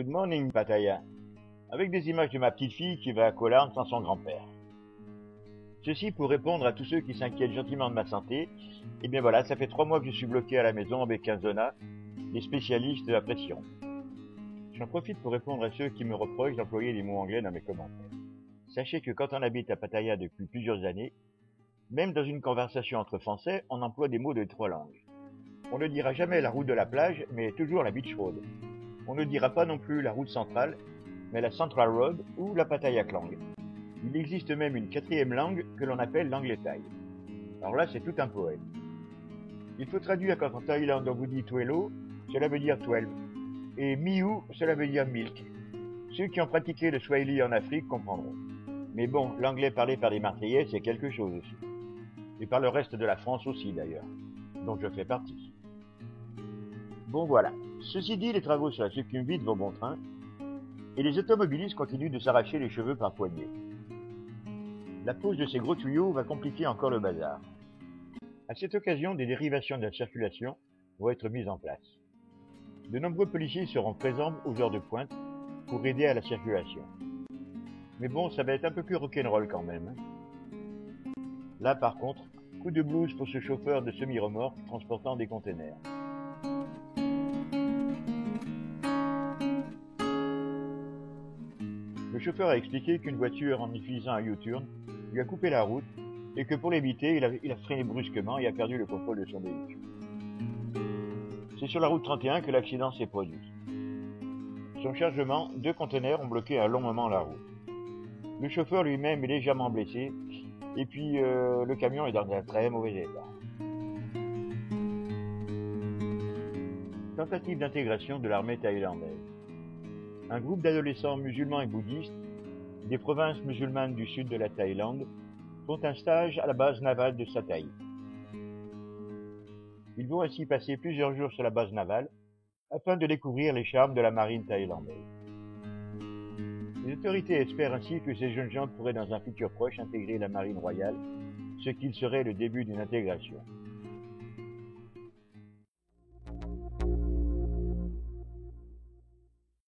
Good morning, Pattaya, avec des images de ma petite fille qui va à Koh Larn sans son grand-père. Ceci pour répondre à tous ceux qui s'inquiètent gentiment de ma santé. Et bien voilà, ça fait 3 mois que je suis bloqué à la maison avec un zona, les spécialistes de la pression. J'en profite pour répondre à ceux qui me reprochent d'employer des mots anglais dans mes commentaires. Sachez que quand on habite à Pattaya depuis plusieurs années, même dans une conversation entre Français, on emploie des mots de 3 langues. On ne dira jamais la route de la plage, mais toujours la beach road. On ne dira pas non plus la route centrale, mais la Central Road ou la Pattaya Klang. Il existe même une 4e langue que l'on appelle l'anglais thaï. Alors là, c'est tout un poème. Il faut traduire quand en Thaïlande on vous dit Twelo, cela veut dire 12. Et Miu, cela veut dire milk. Ceux qui ont pratiqué le Swahili en Afrique comprendront. Mais bon, l'anglais parlé par les Marseillais, c'est quelque chose aussi. Et par le reste de la France aussi d'ailleurs, dont je fais partie. Bon voilà, ceci dit, les travaux sur la succumvite vont bon train, et les automobilistes continuent de s'arracher les cheveux par poignées. La pose de ces gros tuyaux va compliquer encore le bazar. À cette occasion, des dérivations de la circulation vont être mises en place. De nombreux policiers seront présents aux heures de pointe pour aider à la circulation. Mais bon, ça va être un peu plus rock'n'roll quand même. Là par contre, coup de blues pour ce chauffeur de semi-remorque transportant des containers. Le chauffeur a expliqué qu'une voiture, en utilisant un U-turn, lui a coupé la route et que pour l'éviter, il a freiné brusquement et a perdu le contrôle de son véhicule. C'est sur la route 31 que l'accident s'est produit. Son chargement, 2 containers ont bloqué un long moment la route. Le chauffeur lui-même est légèrement blessé et puis le camion est dans un très mauvais état. Tentative d'intégration de l'armée thaïlandaise. Un groupe d'adolescents musulmans et bouddhistes des provinces musulmanes du sud de la Thaïlande font un stage à la base navale de Satay. Ils vont ainsi passer plusieurs jours sur la base navale afin de découvrir les charmes de la marine thaïlandaise. Les autorités espèrent ainsi que ces jeunes gens pourraient dans un futur proche intégrer la marine royale, ce qui serait le début d'une intégration.